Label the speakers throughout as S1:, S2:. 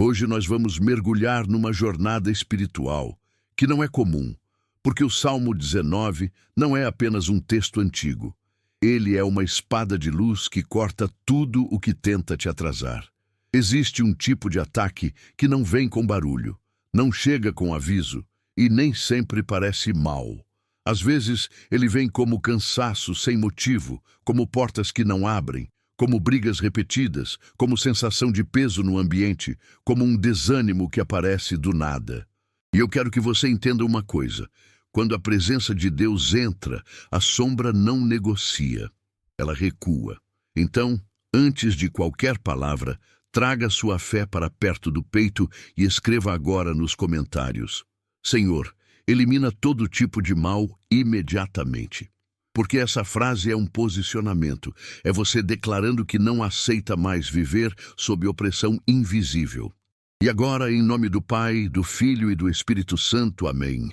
S1: Hoje nós vamos mergulhar numa jornada espiritual que não é comum, porque o Salmo 19 não é apenas um texto antigo. Ele é uma espada de luz que corta tudo o que tenta te atrasar. Existe um tipo de ataque que não vem com barulho, não chega com aviso e nem sempre parece mal. Às vezes, ele vem como cansaço sem motivo, como portas que não abrem, como brigas repetidas, como sensação de peso no ambiente, como um desânimo que aparece do nada. E eu quero que você entenda uma coisa. Quando a presença de Deus entra, a sombra não negocia, ela recua. Então, antes de qualquer palavra, traga sua fé para perto do peito e escreva agora nos comentários: Senhor, elimina todo tipo de mal imediatamente. Porque essa frase é um posicionamento, é você declarando que não aceita mais viver sob opressão invisível. E agora, em nome do Pai, do Filho e do Espírito Santo, amém.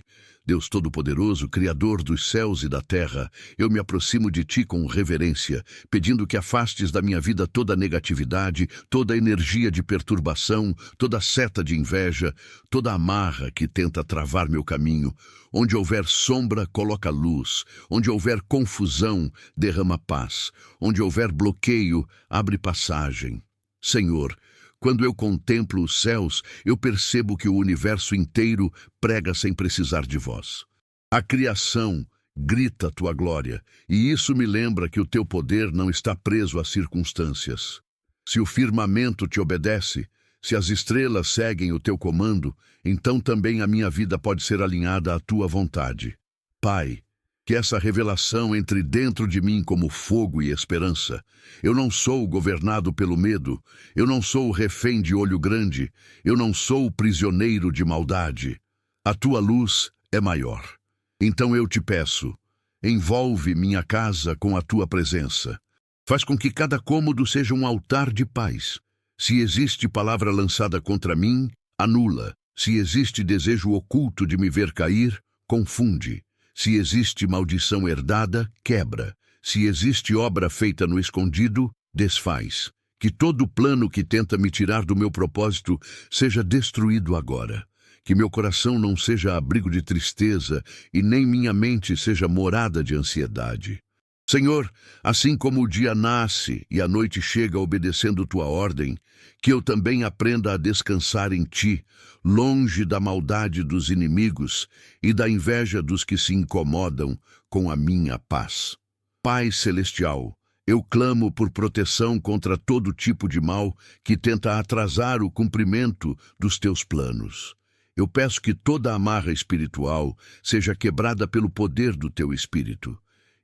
S1: Deus Todo-Poderoso, Criador dos céus e da terra, eu me aproximo de Ti com reverência, pedindo que afastes da minha vida toda negatividade, toda energia de perturbação, toda seta de inveja, toda amarra que tenta travar meu caminho. Onde houver sombra, coloca luz. Onde houver confusão, derrama paz. Onde houver bloqueio, abre passagem. Senhor, quando eu contemplo os céus, eu percebo que o universo inteiro prega sem precisar de voz. A criação grita a tua glória, e isso me lembra que o teu poder não está preso às circunstâncias. Se o firmamento te obedece, se as estrelas seguem o teu comando, então também a minha vida pode ser alinhada à tua vontade. Pai, que essa revelação entre dentro de mim como fogo e esperança. Eu não sou governado pelo medo, eu não sou refém de olho grande, eu não sou prisioneiro de maldade. A tua luz é maior. Então eu te peço, envolve minha casa com a tua presença. Faz com que cada cômodo seja um altar de paz. Se existe palavra lançada contra mim, anula. Se existe desejo oculto de me ver cair, confunde. Se existe maldição herdada, quebra. Se existe obra feita no escondido, desfaz. Que todo plano que tenta me tirar do meu propósito seja destruído agora. Que meu coração não seja abrigo de tristeza e nem minha mente seja morada de ansiedade. Senhor, assim como o dia nasce e a noite chega obedecendo tua ordem, que eu também aprenda a descansar em ti, longe da maldade dos inimigos e da inveja dos que se incomodam com a minha paz. Pai Celestial, eu clamo por proteção contra todo tipo de mal que tenta atrasar o cumprimento dos teus planos. Eu peço que toda amarra espiritual seja quebrada pelo poder do teu Espírito.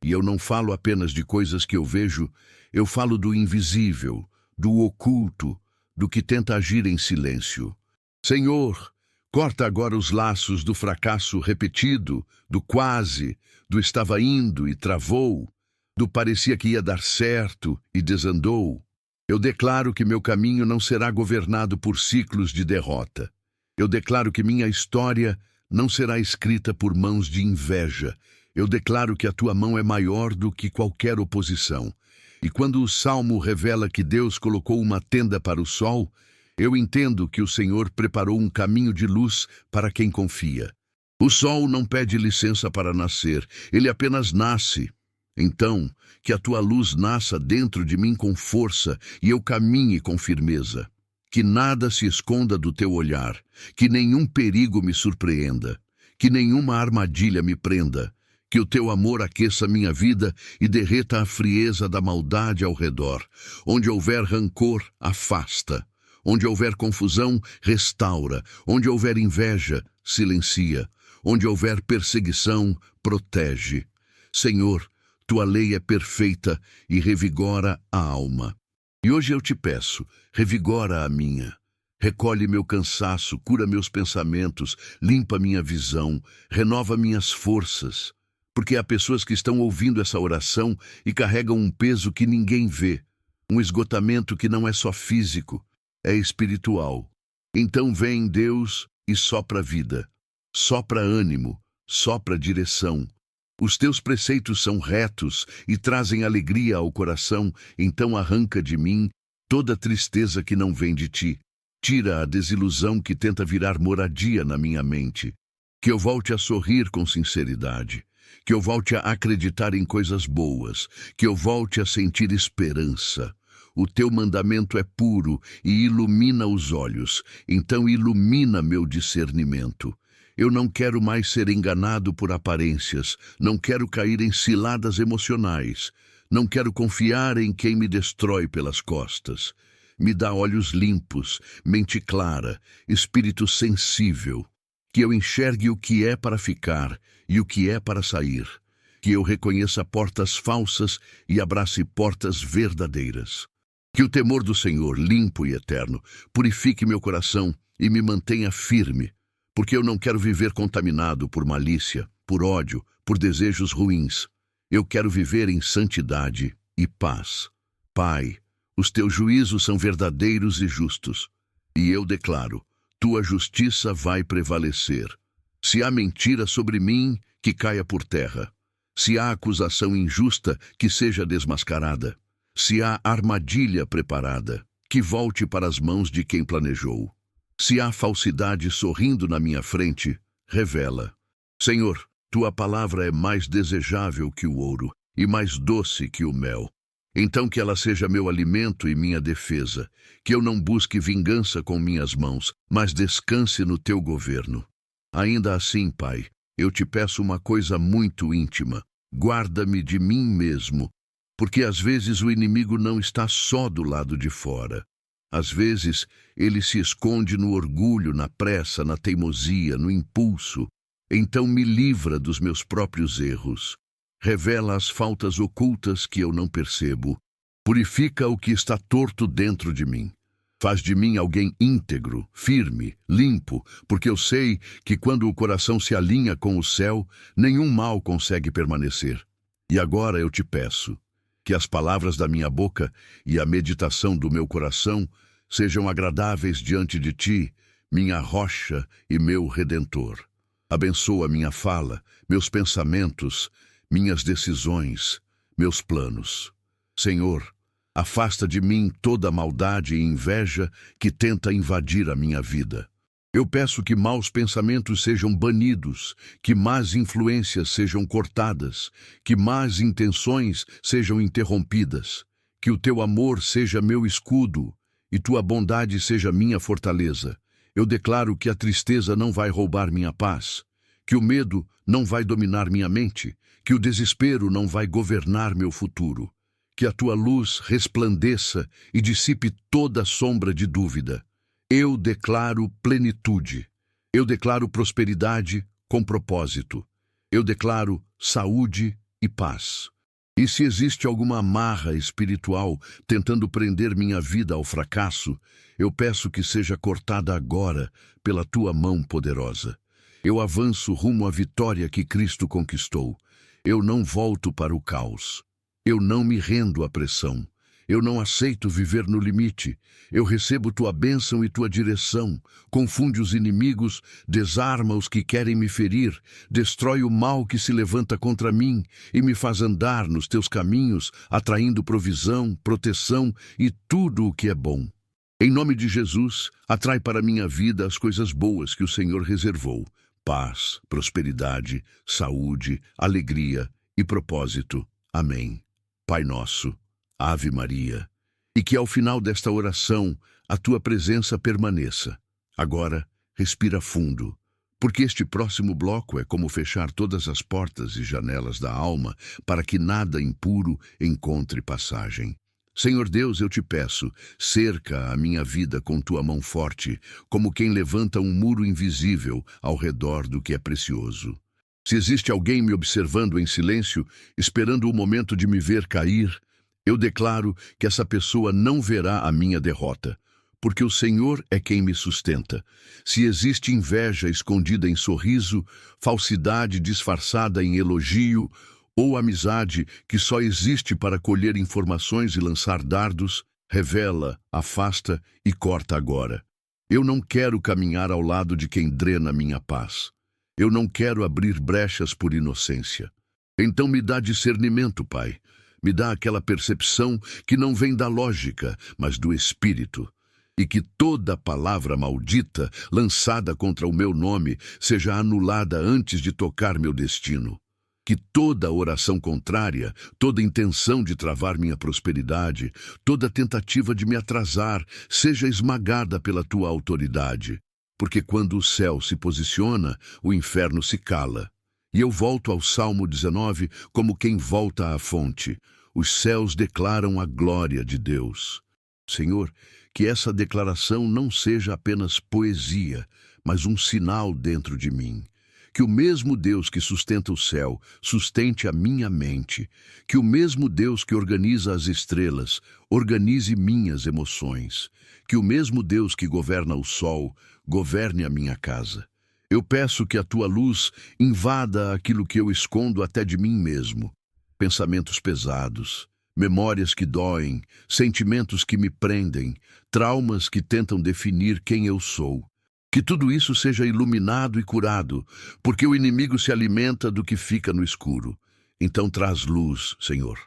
S1: E eu não falo apenas de coisas que eu vejo, eu falo do invisível, do oculto, do que tenta agir em silêncio. Senhor, corta agora os laços do fracasso repetido, do quase, do estava indo e travou, do parecia que ia dar certo e desandou. Eu declaro que meu caminho não será governado por ciclos de derrota. Eu declaro que minha história não será escrita por mãos de inveja. Eu declaro que a tua mão é maior do que qualquer oposição. E quando o Salmo revela que Deus colocou uma tenda para o sol, eu entendo que o Senhor preparou um caminho de luz para quem confia. O sol não pede licença para nascer, ele apenas nasce. Então, que a tua luz nasça dentro de mim com força e eu caminhe com firmeza. Que nada se esconda do teu olhar, que nenhum perigo me surpreenda, que nenhuma armadilha me prenda. Que o teu amor aqueça minha vida e derreta a frieza da maldade ao redor. Onde houver rancor, afasta. Onde houver confusão, restaura. Onde houver inveja, silencia. Onde houver perseguição, protege. Senhor, tua lei é perfeita e revigora a alma. E hoje eu te peço, revigora a minha. Recolhe meu cansaço, cura meus pensamentos, limpa minha visão, renova minhas forças. Porque há pessoas que estão ouvindo essa oração e carregam um peso que ninguém vê, um esgotamento que não é só físico, é espiritual. Então vem Deus e sopra vida, sopra ânimo, sopra direção. Os teus preceitos são retos e trazem alegria ao coração, então arranca de mim toda tristeza que não vem de ti. tira a desilusão que tenta virar moradia na minha mente. Que eu volte a sorrir com sinceridade. Que eu volte a acreditar em coisas boas. Que eu volte a sentir esperança. O teu mandamento é puro e ilumina os olhos, então ilumina meu discernimento. Eu não quero mais ser enganado por aparências, não quero cair em ciladas emocionais, não quero confiar em quem me destrói pelas costas. Me dá olhos limpos, mente clara, espírito sensível, que eu enxergue o que é para ficar e o que é para sair, que eu reconheça portas falsas e abrace portas verdadeiras. Que o temor do Senhor, limpo e eterno, purifique meu coração e me mantenha firme, porque eu não quero viver contaminado por malícia, por ódio, por desejos ruins. Eu quero viver em santidade e paz. Pai, os teus juízos são verdadeiros e justos, e eu declaro, tua justiça vai prevalecer. Se há mentira sobre mim, que caia por terra. Se há acusação injusta, que seja desmascarada. Se há armadilha preparada, que volte para as mãos de quem planejou. Se há falsidade sorrindo na minha frente, revela. Senhor, tua palavra é mais desejável que o ouro e mais doce que o mel. Então que ela seja meu alimento e minha defesa, que eu não busque vingança com minhas mãos, mas descanse no teu governo. Ainda assim, Pai, eu te peço uma coisa muito íntima. Guarda-me de mim mesmo, porque às vezes o inimigo não está só do lado de fora. Às vezes ele se esconde no orgulho, na pressa, na teimosia, no impulso. Então me livra dos meus próprios erros. Revela as faltas ocultas que eu não percebo. Purifica o que está torto dentro de mim. Faz de mim alguém íntegro, firme, limpo, porque eu sei que quando o coração se alinha com o céu, nenhum mal consegue permanecer. E agora eu te peço, que as palavras da minha boca e a meditação do meu coração sejam agradáveis diante de ti, minha rocha e meu redentor. Abençoa minha fala, meus pensamentos, minhas decisões, meus planos. Senhor, afasta de mim toda maldade e inveja que tenta invadir a minha vida. Eu peço que maus pensamentos sejam banidos, que más influências sejam cortadas, que más intenções sejam interrompidas, que o teu amor seja meu escudo e tua bondade seja minha fortaleza. Eu declaro que a tristeza não vai roubar minha paz, que o medo não vai dominar minha mente, que o desespero não vai governar meu futuro, que a tua luz resplandeça e dissipe toda sombra de dúvida. Eu declaro plenitude, eu declaro prosperidade com propósito, eu declaro saúde e paz. E se existe alguma amarra espiritual tentando prender minha vida ao fracasso, eu peço que seja cortada agora pela tua mão poderosa. Eu avanço rumo à vitória que Cristo conquistou. Eu não volto para o caos. Eu não me rendo à pressão. Eu não aceito viver no limite. Eu recebo tua bênção e tua direção. Confunde os inimigos, desarma os que querem me ferir, destrói o mal que se levanta contra mim e me faz andar nos teus caminhos, atraindo provisão, proteção e tudo o que é bom. Em nome de Jesus, atrai para minha vida as coisas boas que o Senhor reservou. Paz, prosperidade, saúde, alegria e propósito. Amém. Pai nosso, Ave Maria, e que ao final desta oração a tua presença permaneça. Agora, respira fundo, porque este próximo bloco é como fechar todas as portas e janelas da alma para que nada impuro encontre passagem. Senhor Deus, eu te peço, cerca a minha vida com tua mão forte, como quem levanta um muro invisível ao redor do que é precioso. Se existe alguém me observando em silêncio, esperando o momento de me ver cair, eu declaro que essa pessoa não verá a minha derrota, porque o Senhor é quem me sustenta. Se existe inveja escondida em sorriso, falsidade disfarçada em elogio, ou amizade que só existe para colher informações e lançar dardos, revela, afasta e corta agora. Eu não quero caminhar ao lado de quem drena minha paz. Eu não quero abrir brechas por inocência. Então me dá discernimento, Pai. Me dá aquela percepção que não vem da lógica, mas do Espírito. e que toda palavra maldita lançada contra o meu nome seja anulada antes de tocar meu destino. Que toda oração contrária, toda intenção de travar minha prosperidade, toda tentativa de me atrasar, seja esmagada pela tua autoridade. Porque quando o céu se posiciona, o inferno se cala. E eu volto ao Salmo 19 como quem volta à fonte. Os céus declaram a glória de Deus. Senhor, que essa declaração não seja apenas poesia, mas um sinal dentro de mim. Que o mesmo Deus que sustenta o céu sustente a minha mente. Que o mesmo Deus que organiza as estrelas organize minhas emoções. Que o mesmo Deus que governa o sol governe a minha casa. Eu peço que a tua luz invada aquilo que eu escondo até de mim mesmo. Pensamentos pesados, memórias que doem, sentimentos que me prendem, traumas que tentam definir quem eu sou. Que tudo isso seja iluminado e curado, porque o inimigo se alimenta do que fica no escuro. Então traz luz, Senhor.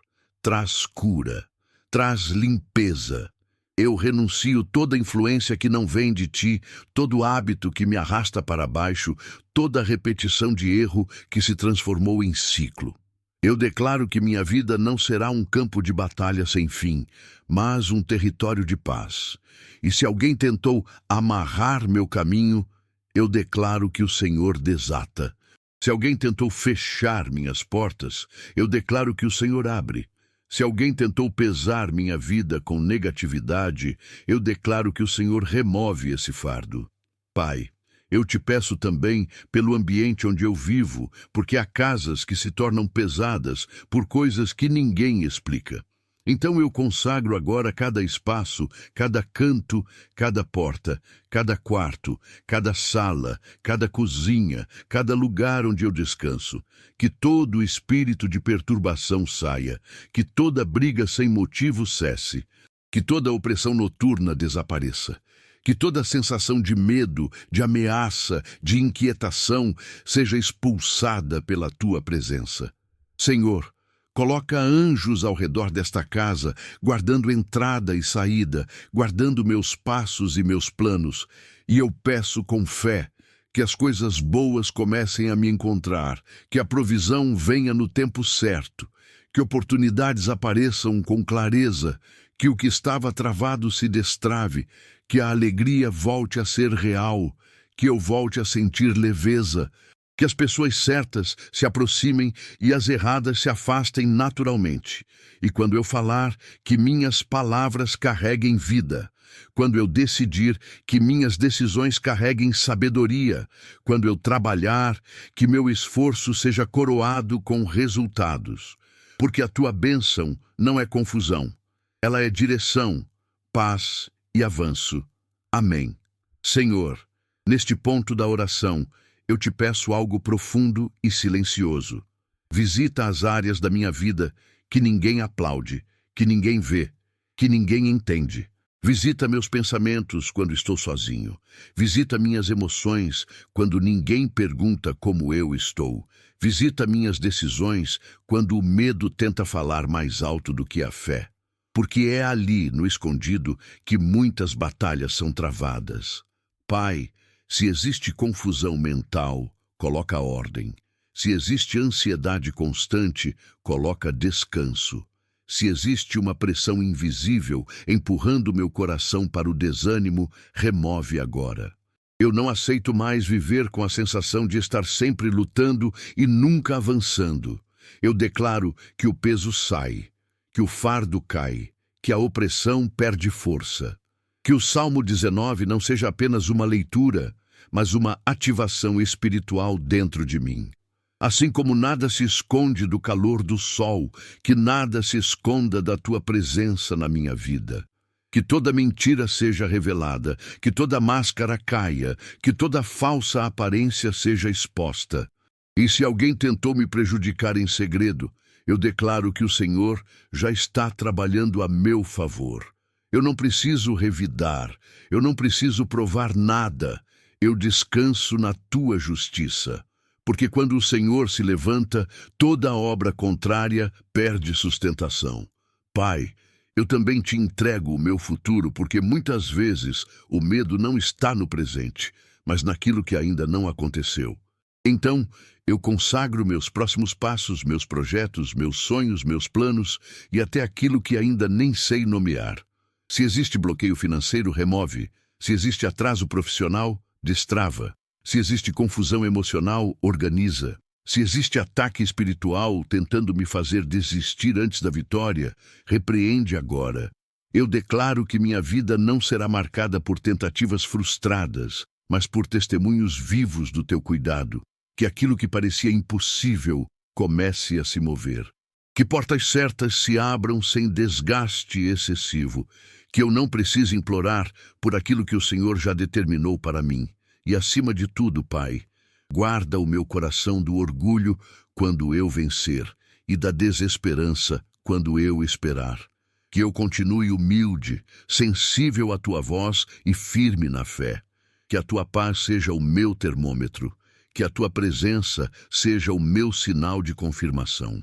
S1: Traz cura. Traz limpeza. Eu renuncio toda influência que não vem de ti, todo hábito que me arrasta para baixo, toda repetição de erro que se transformou em ciclo. Eu declaro que minha vida não será um campo de batalha sem fim, mas um território de paz. E se alguém tentou amarrar meu caminho, eu declaro que o Senhor desata. Se alguém tentou fechar minhas portas, eu declaro que o Senhor abre. Se alguém tentou pesar minha vida com negatividade, eu declaro que o Senhor remove esse fardo. Pai, eu te peço também pelo ambiente onde eu vivo, porque há casas que se tornam pesadas por coisas que ninguém explica. Então eu consagro agora cada espaço, cada canto, cada porta, cada quarto, cada sala, cada cozinha, cada lugar onde eu descanso. Que todo espírito de perturbação saia, que toda briga sem motivo cesse, que toda opressão noturna desapareça. Que toda sensação de medo, de ameaça, de inquietação seja expulsada pela tua presença. Senhor, coloca anjos ao redor desta casa, guardando entrada e saída, guardando meus passos e meus planos. E eu peço com fé que as coisas boas comecem a me encontrar, que a provisão venha no tempo certo, que oportunidades apareçam com clareza, que o que estava travado se destrave, que a alegria volte a ser real, que eu volte a sentir leveza, que as pessoas certas se aproximem e as erradas se afastem naturalmente. E quando eu falar, que minhas palavras carreguem vida. Quando eu decidir, que minhas decisões carreguem sabedoria. Quando eu trabalhar, que meu esforço seja coroado com resultados. Porque a tua bênção não é confusão. Ela é direção, paz e avanço. Amém. Senhor, neste ponto da oração, eu te peço algo profundo e silencioso. Visita as áreas da minha vida que ninguém aplaude, que ninguém vê, que ninguém entende. Visita meus pensamentos quando estou sozinho. Visita minhas emoções quando ninguém pergunta como eu estou. Visita minhas decisões quando o medo tenta falar mais alto do que a fé. Porque é ali, no escondido, que muitas batalhas são travadas. Pai, se existe confusão mental, coloca ordem. Se existe ansiedade constante, coloca descanso. Se existe uma pressão invisível empurrando meu coração para o desânimo, remove agora. Eu não aceito mais viver com a sensação de estar sempre lutando e nunca avançando. Eu declaro que o peso sai, que o fardo cai, que a opressão perde força. Que o Salmo 19 não seja apenas uma leitura, mas uma ativação espiritual dentro de mim. Assim como nada se esconde do calor do sol, que nada se esconda da tua presença na minha vida. Que toda mentira seja revelada, que toda máscara caia, que toda falsa aparência seja exposta. E se alguém tentou me prejudicar em segredo, eu declaro que o Senhor já está trabalhando a meu favor. Eu não preciso revidar, eu não preciso provar nada. Eu descanso na tua justiça. Porque quando o Senhor se levanta, toda obra contrária perde sustentação. Pai, Eu também te entrego o meu futuro, porque muitas vezes o medo não está no presente, mas naquilo que ainda não aconteceu. Então, eu consagro meus próximos passos, meus projetos, meus sonhos, meus planos e até aquilo que ainda nem sei nomear. Se existe bloqueio financeiro, remove. Se existe atraso profissional, destrava. Se existe confusão emocional, organiza. Se existe ataque espiritual tentando me fazer desistir antes da vitória, repreende agora. Eu declaro que minha vida não será marcada por tentativas frustradas, mas por testemunhos vivos do teu cuidado. Que aquilo que parecia impossível comece a se mover. Que portas certas se abram sem desgaste excessivo. Que eu não precise implorar por aquilo que o Senhor já determinou para mim. E acima de tudo, Pai, guarda o meu coração do orgulho quando eu vencer e da desesperança quando eu esperar. Que eu continue humilde, sensível à tua voz e firme na fé. Que a tua paz seja o meu termômetro. Que a tua presença seja o meu sinal de confirmação.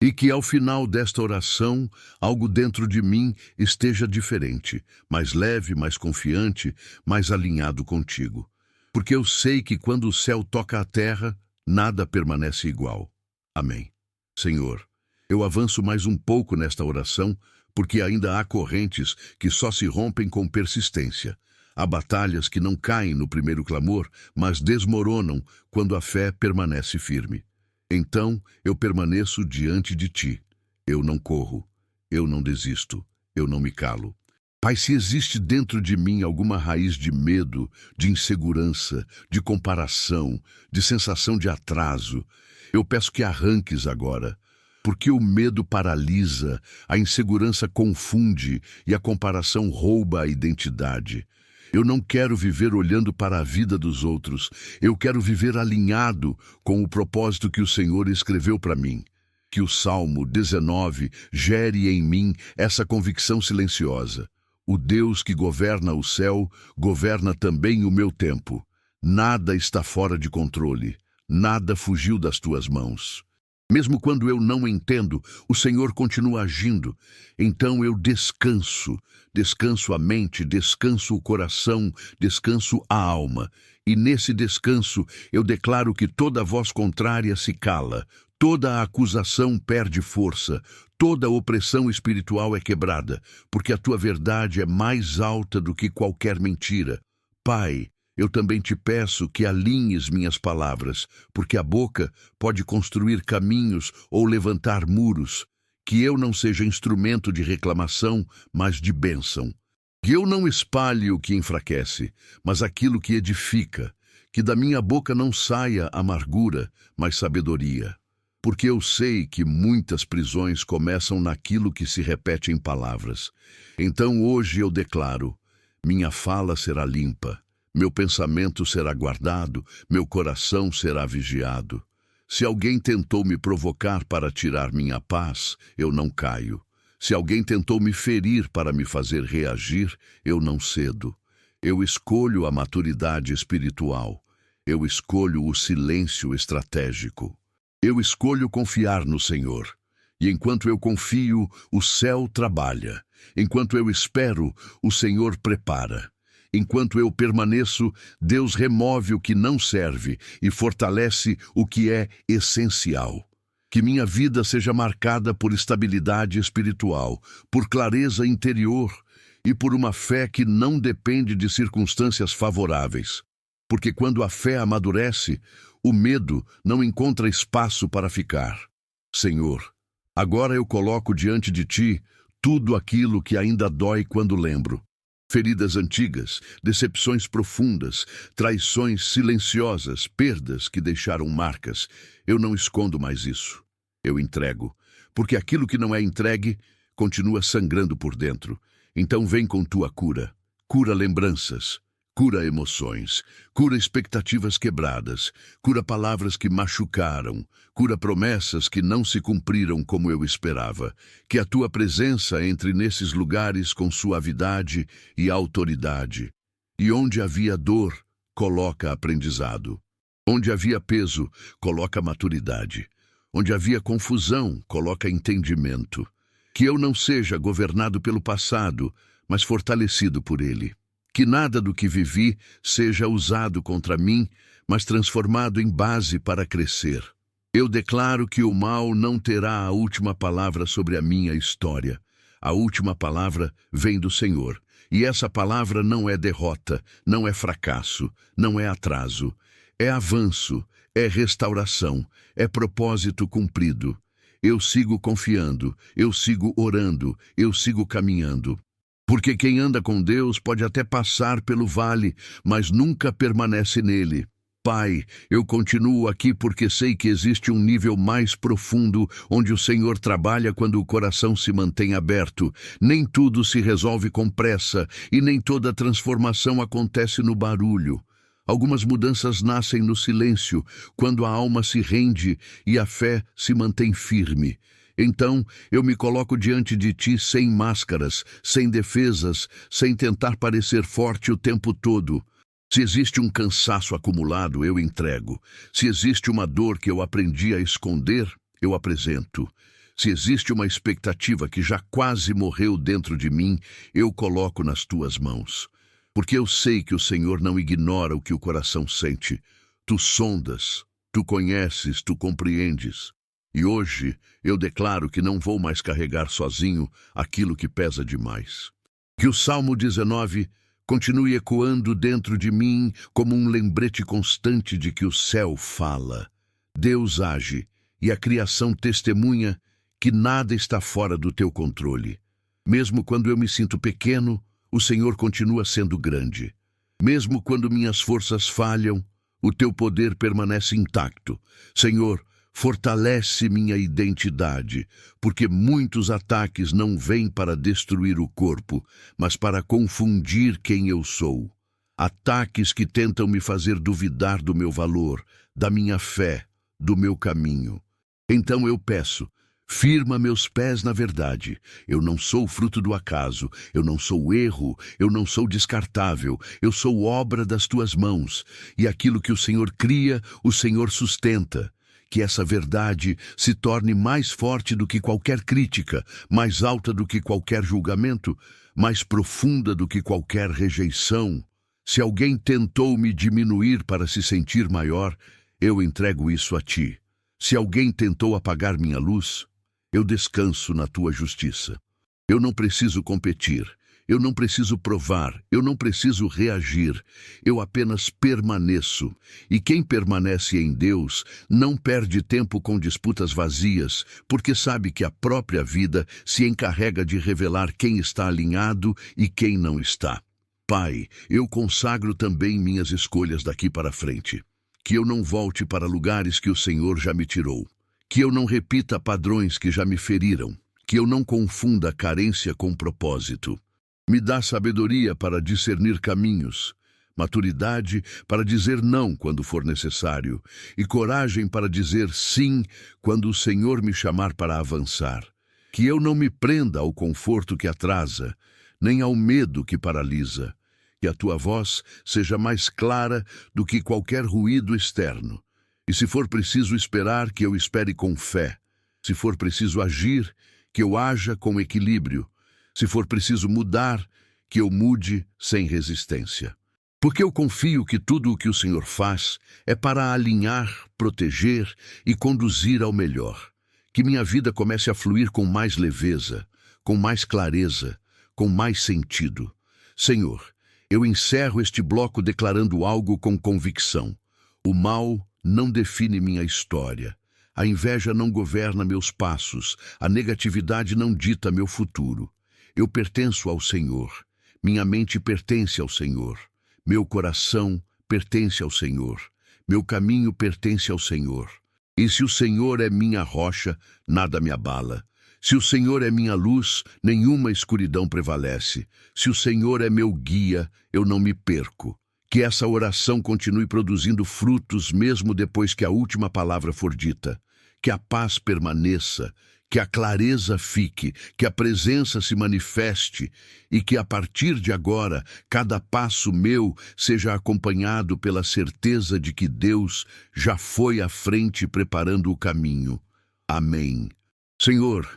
S1: E que ao final desta oração, algo dentro de mim esteja diferente, mais leve, mais confiante, mais alinhado contigo. Porque eu sei que quando o céu toca a terra, nada permanece igual. Amém. Senhor, eu avanço mais um pouco nesta oração, porque ainda há correntes que só se rompem com persistência. Há batalhas que não caem no primeiro clamor, mas desmoronam quando a fé permanece firme. Então eu permaneço diante de ti. Eu não corro, eu não desisto, eu não me calo. Pai, se existe dentro de mim alguma raiz de medo, de insegurança, de comparação, de sensação de atraso, eu peço que arranques agora. Porque o medo paralisa, a insegurança confunde e a comparação rouba a identidade. Eu não quero viver olhando para a vida dos outros. Eu quero viver alinhado com o propósito que o Senhor escreveu para mim. Que o Salmo 19 gere em mim essa convicção silenciosa. O Deus que governa o céu, governa também o meu tempo. Nada está fora de controle. Nada fugiu das tuas mãos. Mesmo quando eu não entendo, o Senhor continua agindo. Então eu descanso a mente, descanso o coração, descanso a alma. E nesse descanso eu declaro que toda voz contrária se cala, toda acusação perde força, toda opressão espiritual é quebrada, porque a tua verdade é mais alta do que qualquer mentira. Pai, eu também te peço que alinhes minhas palavras, porque a boca pode construir caminhos ou levantar muros. Que eu não seja instrumento de reclamação, mas de bênção. Que eu não espalhe o que enfraquece, mas aquilo que edifica. Que da minha boca não saia amargura, mas sabedoria. Porque eu sei que muitas prisões começam naquilo que se repete em palavras. Então hoje eu declaro, minha fala será limpa. Meu pensamento será guardado, meu coração será vigiado. Se alguém tentou me provocar para tirar minha paz, eu não caio. Se alguém tentou me ferir para me fazer reagir, eu não cedo. Eu escolho a maturidade espiritual. Eu escolho o silêncio estratégico. Eu escolho confiar no Senhor. E enquanto eu confio, o céu trabalha. Enquanto eu espero, o Senhor prepara. Enquanto eu permaneço, Deus remove o que não serve e fortalece o que é essencial. Que minha vida seja marcada por estabilidade espiritual, por clareza interior e por uma fé que não depende de circunstâncias favoráveis. Porque quando a fé amadurece, o medo não encontra espaço para ficar. Senhor, agora eu coloco diante de ti tudo aquilo que ainda dói quando lembro. Feridas antigas, decepções profundas, traições silenciosas, perdas que deixaram marcas. Eu não escondo mais isso. Eu entrego, porque aquilo que não é entregue continua sangrando por dentro. Então vem com tua cura. Cura lembranças, cura emoções, cura expectativas quebradas, cura palavras que machucaram, cura promessas que não se cumpriram como eu esperava. Que a tua presença entre nesses lugares com suavidade e autoridade. E onde havia dor, coloca aprendizado. Onde havia peso, coloca maturidade. Onde havia confusão, coloca entendimento. Que eu não seja governado pelo passado, mas fortalecido por ele. Que nada do que vivi seja usado contra mim, mas transformado em base para crescer. Eu declaro que o mal não terá a última palavra sobre a minha história. A última palavra vem do Senhor. E essa palavra não é derrota, não é fracasso, não é atraso. É avanço, é restauração, é propósito cumprido. Eu sigo confiando, eu sigo orando, eu sigo caminhando. Porque quem anda com Deus pode até passar pelo vale, mas nunca permanece nele. Pai, eu continuo aqui porque sei que existe um nível mais profundo onde o Senhor trabalha quando o coração se mantém aberto. Nem tudo se resolve com pressa e nem toda transformação acontece no barulho. Algumas mudanças nascem no silêncio, quando a alma se rende e a fé se mantém firme. Então, eu me coloco diante de ti sem máscaras, sem defesas, sem tentar parecer forte o tempo todo. Se existe um cansaço acumulado, eu entrego. Se existe uma dor que eu aprendi a esconder, eu apresento. Se existe uma expectativa que já quase morreu dentro de mim, eu coloco nas tuas mãos. Porque eu sei que o Senhor não ignora o que o coração sente. Tu sondas, tu conheces, tu compreendes. E hoje eu declaro que não vou mais carregar sozinho aquilo que pesa demais. Que o Salmo 19 continue ecoando dentro de mim como um lembrete constante de que o céu fala. Deus age e a criação testemunha que nada está fora do teu controle. Mesmo quando eu me sinto pequeno, o Senhor continua sendo grande. Mesmo quando minhas forças falham, o teu poder permanece intacto. Senhor, fortalece minha identidade, porque muitos ataques não vêm para destruir o corpo, mas para confundir quem eu sou. Ataques que tentam me fazer duvidar do meu valor, da minha fé, do meu caminho. Então eu peço, firma meus pés na verdade. Eu não sou fruto do acaso, eu não sou erro, eu não sou descartável, eu sou obra das tuas mãos, e aquilo que o Senhor cria, o Senhor sustenta. Que essa verdade se torne mais forte do que qualquer crítica, mais alta do que qualquer julgamento, mais profunda do que qualquer rejeição. Se alguém tentou me diminuir para se sentir maior, eu entrego isso a ti. Se alguém tentou apagar minha luz, eu descanso na tua justiça. Eu não preciso competir, eu não preciso provar, eu não preciso reagir, eu apenas permaneço. E quem permanece em Deus não perde tempo com disputas vazias, porque sabe que a própria vida se encarrega de revelar quem está alinhado e quem não está. Pai, eu consagro também minhas escolhas daqui para frente. Que eu não volte para lugares que o Senhor já me tirou. Que eu não repita padrões que já me feriram. Que eu não confunda carência com propósito. Me dá sabedoria para discernir caminhos, maturidade para dizer não quando for necessário e coragem para dizer sim quando o Senhor me chamar para avançar. Que eu não me prenda ao conforto que atrasa, nem ao medo que paralisa. Que a tua voz seja mais clara do que qualquer ruído externo. E se for preciso esperar, que eu espere com fé. Se for preciso agir, que eu haja com equilíbrio. Se for preciso mudar, que eu mude sem resistência. Porque eu confio que tudo o que o Senhor faz é para alinhar, proteger e conduzir ao melhor. Que minha vida comece a fluir com mais leveza, com mais clareza, com mais sentido. Senhor, eu encerro este bloco declarando algo com convicção. O mal não define minha história. A inveja não governa meus passos. A negatividade não dita meu futuro. Eu pertenço ao Senhor. Minha mente pertence ao Senhor. Meu coração pertence ao Senhor. Meu caminho pertence ao Senhor. E se o Senhor é minha rocha, nada me abala. Se o Senhor é minha luz, nenhuma escuridão prevalece. Se o Senhor é meu guia, eu não me perco. Que essa oração continue produzindo frutos mesmo depois que a última palavra for dita. Que a paz permaneça, que a clareza fique, que a presença se manifeste e que a partir de agora cada passo meu seja acompanhado pela certeza de que Deus já foi à frente preparando o caminho. Amém. Senhor,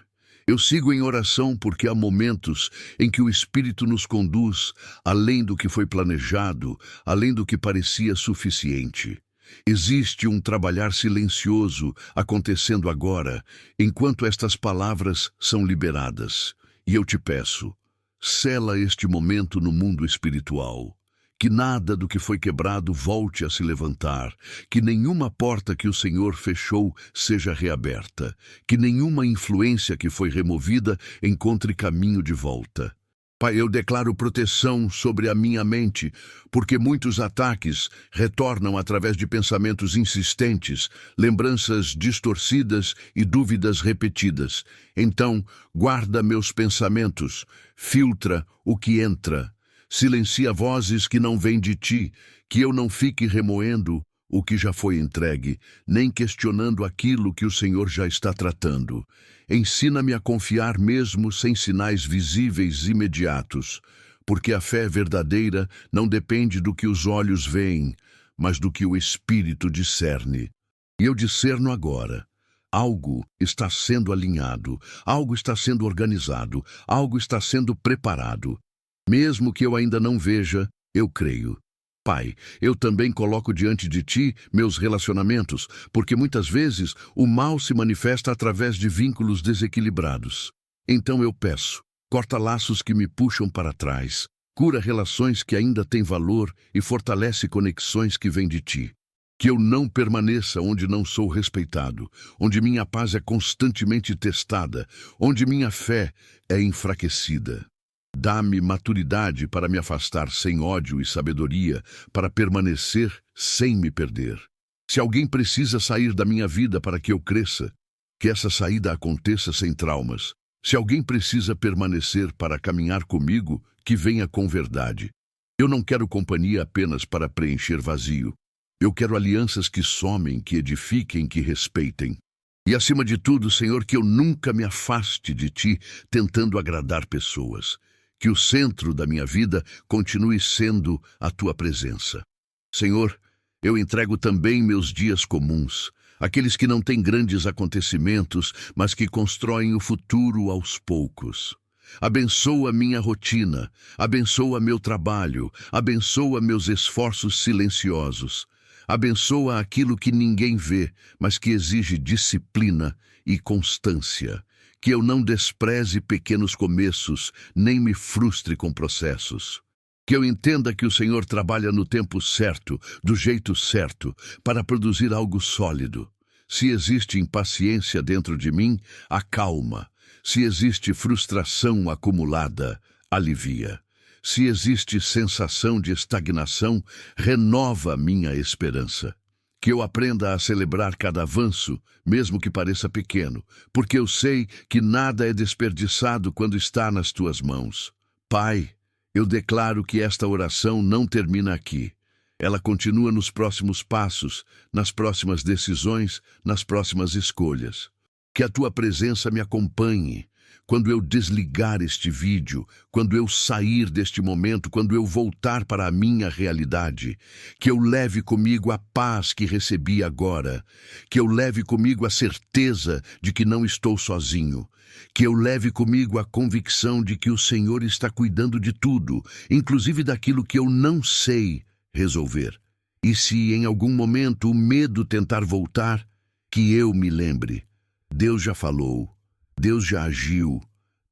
S1: Eu sigo em oração porque há momentos em que o Espírito nos conduz além do que foi planejado, além do que parecia suficiente. Existe um trabalhar silencioso acontecendo agora, enquanto estas palavras são liberadas. E eu te peço, sela este momento no mundo espiritual. Que nada do que foi quebrado volte a se levantar, que nenhuma porta que o Senhor fechou seja reaberta, que nenhuma influência que foi removida encontre caminho de volta. Pai, eu declaro proteção sobre a minha mente, porque muitos ataques retornam através de pensamentos insistentes, lembranças distorcidas e dúvidas repetidas. Então, guarda meus pensamentos, filtra o que entra. Silencia vozes que não vêm de ti, que eu não fique remoendo o que já foi entregue, nem questionando aquilo que o Senhor já está tratando. Ensina-me a confiar mesmo sem sinais visíveis imediatos, porque a fé verdadeira não depende do que os olhos veem, mas do que o Espírito discerne. E eu discerno agora. Algo está sendo alinhado, algo está sendo organizado, algo está sendo preparado. Mesmo que eu ainda não veja, eu creio. Pai, eu também coloco diante de Ti meus relacionamentos, porque muitas vezes o mal se manifesta através de vínculos desequilibrados. Então eu peço, corta laços que me puxam para trás, cura relações que ainda têm valor e fortalece conexões que vêm de Ti. Que eu não permaneça onde não sou respeitado, onde minha paz é constantemente testada, onde minha fé é enfraquecida. Dá-me maturidade para me afastar sem ódio e sabedoria, para permanecer sem me perder. Se alguém precisa sair da minha vida para que eu cresça, que essa saída aconteça sem traumas. Se alguém precisa permanecer para caminhar comigo, que venha com verdade. Eu não quero companhia apenas para preencher vazio. Eu quero alianças que somem, que edifiquem, que respeitem. E acima de tudo, Senhor, que eu nunca me afaste de Ti tentando agradar pessoas. Que o centro da minha vida continue sendo a Tua presença. Senhor, eu entrego também meus dias comuns, aqueles que não têm grandes acontecimentos, mas que constroem o futuro aos poucos. Abençoa minha rotina, abençoa meu trabalho, abençoa meus esforços silenciosos. Abençoa aquilo que ninguém vê, mas que exige disciplina e constância. Que eu não despreze pequenos começos, nem me frustre com processos. Que eu entenda que o Senhor trabalha no tempo certo, do jeito certo, para produzir algo sólido. Se existe impaciência dentro de mim, acalma. Se existe frustração acumulada, alivia. Se existe sensação de estagnação, renova minha esperança. Que eu aprenda a celebrar cada avanço, mesmo que pareça pequeno, porque eu sei que nada é desperdiçado quando está nas Tuas mãos. Pai, eu declaro que esta oração não termina aqui. Ela continua nos próximos passos, nas próximas decisões, nas próximas escolhas. Que a Tua presença me acompanhe. Quando eu desligar este vídeo, quando eu sair deste momento, quando eu voltar para a minha realidade, que eu leve comigo a paz que recebi agora, que eu leve comigo a certeza de que não estou sozinho, que eu leve comigo a convicção de que o Senhor está cuidando de tudo, inclusive daquilo que eu não sei resolver. E se em algum momento o medo tentar voltar, que eu me lembre, Deus já falou. Deus já agiu,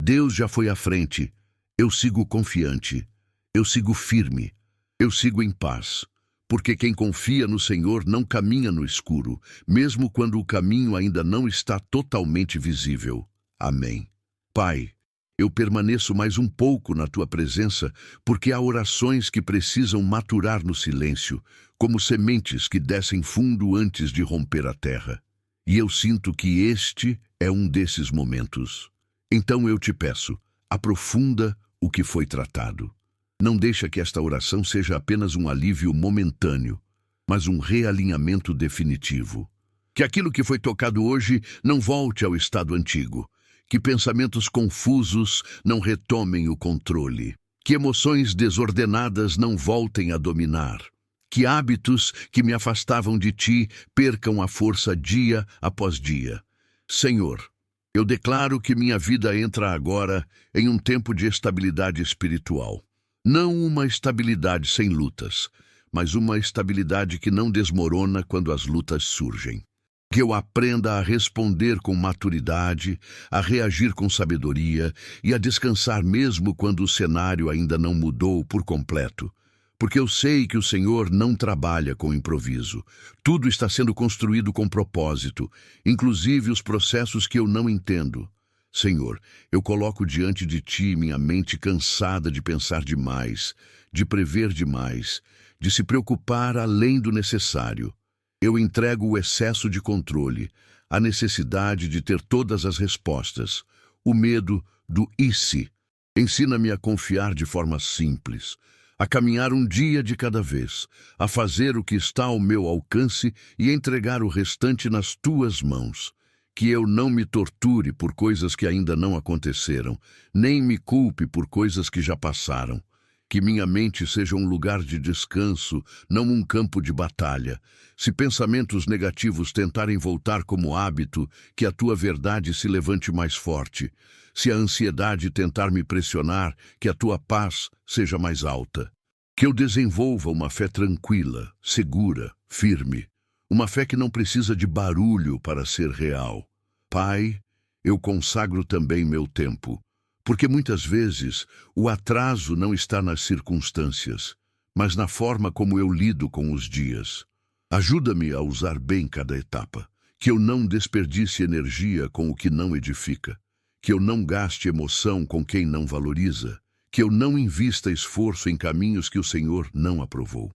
S1: Deus já foi à frente, eu sigo confiante, eu sigo firme, eu sigo em paz, porque quem confia no Senhor não caminha no escuro, mesmo quando o caminho ainda não está totalmente visível. Amém. Pai, eu permaneço mais um pouco na Tua presença, porque há orações que precisam maturar no silêncio, como sementes que descem fundo antes de romper a terra. E eu sinto que este é um desses momentos. Então eu te peço, aprofunda o que foi tratado. Não deixa que esta oração seja apenas um alívio momentâneo, mas um realinhamento definitivo. Que aquilo que foi tocado hoje não volte ao estado antigo. Que pensamentos confusos não retomem o controle. Que emoções desordenadas não voltem a dominar. Que hábitos que me afastavam de Ti percam a força dia após dia. Senhor, Eu declaro que minha vida entra agora em um tempo de estabilidade espiritual. Não uma estabilidade sem lutas, mas uma estabilidade que não desmorona quando as lutas surgem. Que eu aprenda a responder com maturidade, a reagir com sabedoria e a descansar mesmo quando o cenário ainda não mudou por completo. Porque eu sei que o Senhor não trabalha com improviso. Tudo está sendo construído com propósito, inclusive os processos que eu não entendo. Senhor, eu coloco diante de Ti minha mente cansada de pensar demais, de prever demais, de se preocupar além do necessário. Eu entrego o excesso de controle, a necessidade de ter todas as respostas, o medo do e se. Ensina-me a confiar de forma simples, a caminhar um dia de cada vez, a fazer o que está ao meu alcance e entregar o restante nas Tuas mãos. Que eu não me torture por coisas que ainda não aconteceram, nem me culpe por coisas que já passaram. Que minha mente seja um lugar de descanso, não um campo de batalha. Se pensamentos negativos tentarem voltar como hábito, que a Tua verdade se levante mais forte. Se a ansiedade tentar me pressionar, que a Tua paz seja mais alta. Que eu desenvolva uma fé tranquila, segura, firme. Uma fé que não precisa de barulho para ser real. Pai, eu consagro também meu tempo. Porque muitas vezes o atraso não está nas circunstâncias, mas na forma como eu lido com os dias. Ajuda-me a usar bem cada etapa, que eu não desperdice energia com o que não edifica, que eu não gaste emoção com quem não valoriza, que eu não invista esforço em caminhos que o Senhor não aprovou.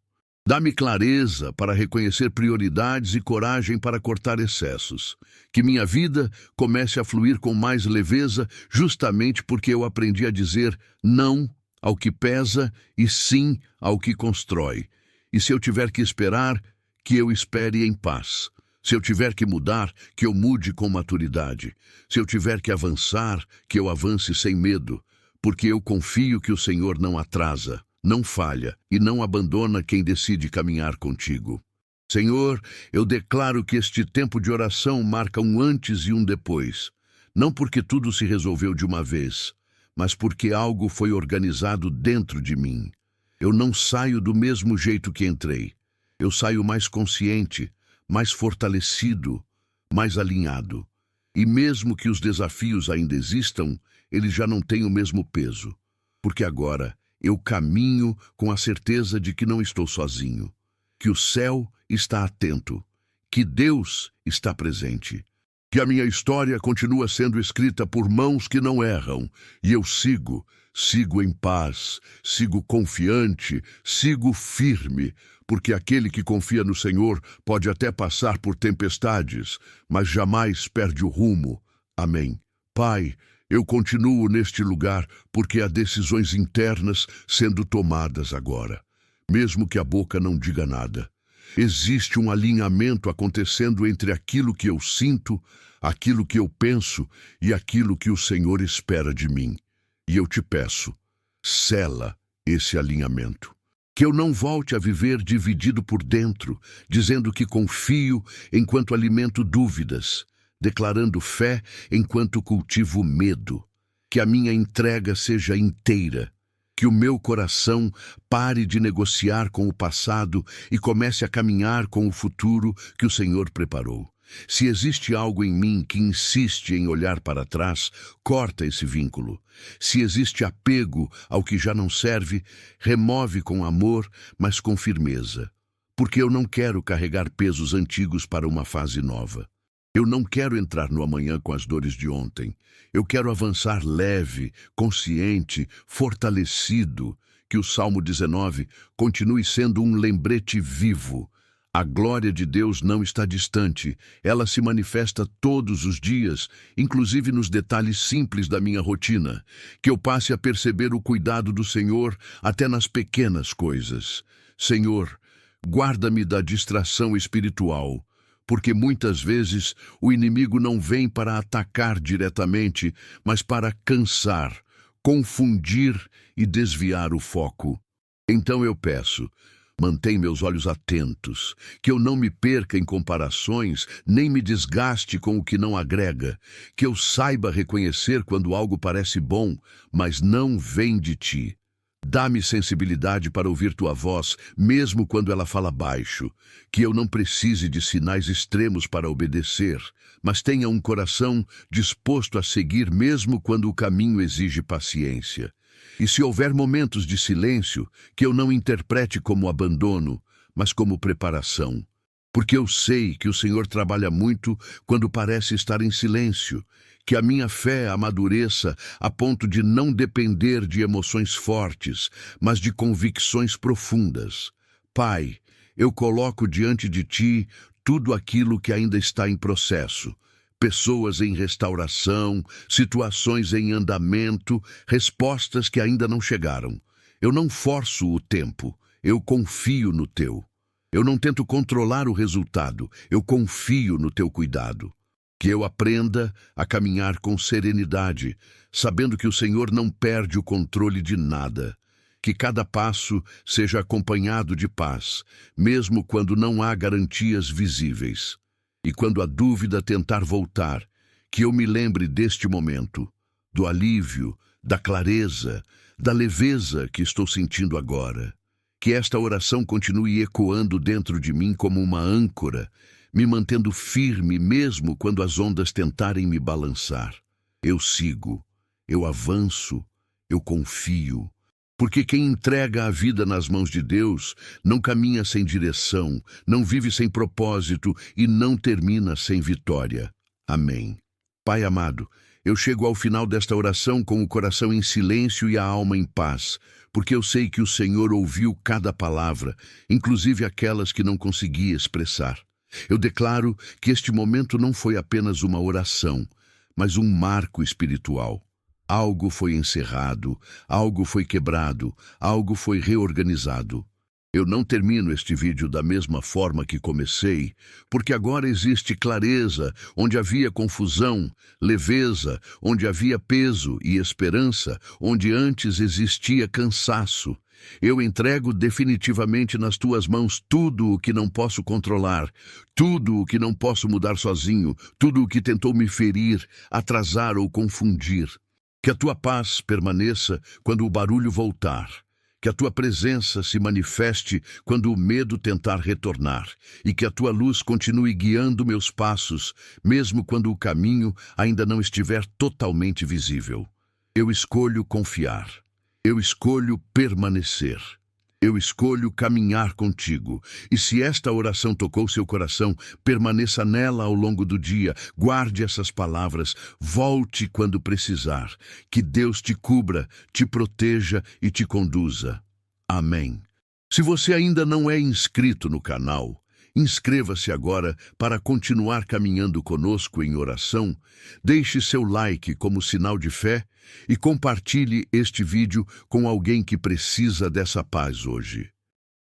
S1: Dá-me clareza para reconhecer prioridades e coragem para cortar excessos. Que minha vida comece a fluir com mais leveza, justamente porque eu aprendi a dizer não ao que pesa e sim ao que constrói. E se eu tiver que esperar, que eu espere em paz. Se eu tiver que mudar, que eu mude com maturidade. Se eu tiver que avançar, que eu avance sem medo. Porque eu confio que o Senhor não atrasa, não falha e não abandona quem decide caminhar contigo. Senhor, eu declaro que este tempo de oração marca um antes e um depois. Não porque tudo se resolveu de uma vez, mas porque algo foi organizado dentro de mim. Eu não saio do mesmo jeito que entrei. Eu saio mais consciente, mais fortalecido, mais alinhado. E mesmo que os desafios ainda existam, eles já não têm o mesmo peso. Porque agora eu caminho com a certeza de que não estou sozinho, que o céu está atento, que Deus está presente, que a minha história continua sendo escrita por mãos que não erram, e eu sigo em paz, sigo confiante, sigo firme, porque aquele que confia no Senhor pode até passar por tempestades, mas jamais perde o rumo. Amém. Pai, eu continuo neste lugar porque há decisões internas sendo tomadas agora, mesmo que a boca não diga nada. Existe um alinhamento acontecendo entre aquilo que eu sinto, aquilo que eu penso e aquilo que o Senhor espera de mim. E eu te peço, sela esse alinhamento. Que eu não volte a viver dividido por dentro, dizendo que confio enquanto alimento dúvidas, declarando fé enquanto cultivo medo. Que a minha entrega seja inteira, que o meu coração pare de negociar com o passado e comece a caminhar com o futuro que o Senhor preparou. Se existe algo em mim que insiste em olhar para trás, corta esse vínculo. Se existe apego ao que já não serve, remove com amor, mas com firmeza. Porque eu não quero carregar pesos antigos para uma fase nova. Eu não quero entrar no amanhã com as dores de ontem. Eu quero avançar leve, consciente, fortalecido. Que o Salmo 19 continue sendo um lembrete vivo. A glória de Deus não está distante. Ela se manifesta todos os dias, inclusive nos detalhes simples da minha rotina. Que eu passe a perceber o cuidado do Senhor até nas pequenas coisas. Senhor, guarda-me da distração espiritual. Porque muitas vezes o inimigo não vem para atacar diretamente, mas para cansar, confundir e desviar o foco. Então eu peço, Mantém meus olhos atentos, que eu não me perca em comparações, nem me desgaste com o que não agrega, que eu saiba reconhecer quando algo parece bom, mas não vem de ti. Dá-me sensibilidade para ouvir tua voz, mesmo quando ela fala baixo, que eu não precise de sinais extremos para obedecer, mas tenha um coração disposto a seguir mesmo quando o caminho exige paciência. E se houver momentos de silêncio, que eu não interprete como abandono, mas como preparação. Porque eu sei que o Senhor trabalha muito quando parece estar em silêncio, que a minha fé amadureça a ponto de não depender de emoções fortes, mas de convicções profundas. Pai, eu coloco diante de Ti tudo aquilo que ainda está em processo. Pessoas em restauração, situações em andamento, respostas que ainda não chegaram. Eu não forço o tempo, eu confio no Teu. Eu não tento controlar o resultado, eu confio no Teu cuidado. Que eu aprenda a caminhar com serenidade, sabendo que o Senhor não perde o controle de nada. Que cada passo seja acompanhado de paz, mesmo quando não há garantias visíveis. E quando a dúvida tentar voltar, que eu me lembre deste momento, do alívio, da clareza, da leveza que estou sentindo agora. Que esta oração continue ecoando dentro de mim como uma âncora, me mantendo firme mesmo quando as ondas tentarem me balançar. Eu sigo, eu avanço, eu confio. Porque quem entrega a vida nas mãos de Deus não caminha sem direção, não vive sem propósito e não termina sem vitória. Amém. Pai amado, eu chego ao final desta oração com o coração em silêncio e a alma em paz, porque eu sei que o Senhor ouviu cada palavra, inclusive aquelas que não conseguia expressar. Eu declaro que este momento não foi apenas uma oração, mas um marco espiritual. Algo foi encerrado, algo foi quebrado, algo foi reorganizado. Eu não termino este vídeo da mesma forma que comecei, porque agora existe clareza onde havia confusão, leveza onde havia peso e esperança onde antes existia cansaço. Eu entrego definitivamente nas tuas mãos tudo o que não posso controlar, tudo o que não posso mudar sozinho, tudo o que tentou me ferir, atrasar ou confundir. Que a tua paz permaneça quando o barulho voltar. Que a tua presença se manifeste quando o medo tentar retornar. E que a tua luz continue guiando meus passos, mesmo quando o caminho ainda não estiver totalmente visível. Eu escolho confiar. Eu escolho permanecer. Eu escolho caminhar contigo. E se esta oração tocou seu coração, permaneça nela ao longo do dia. Guarde essas palavras. Volte quando precisar. Que Deus te cubra, te proteja e te conduza. Amém. Se você ainda não é inscrito no canal, inscreva-se agora para continuar caminhando conosco em oração. Deixe seu like como sinal de fé e compartilhe este vídeo com alguém que precisa dessa paz hoje.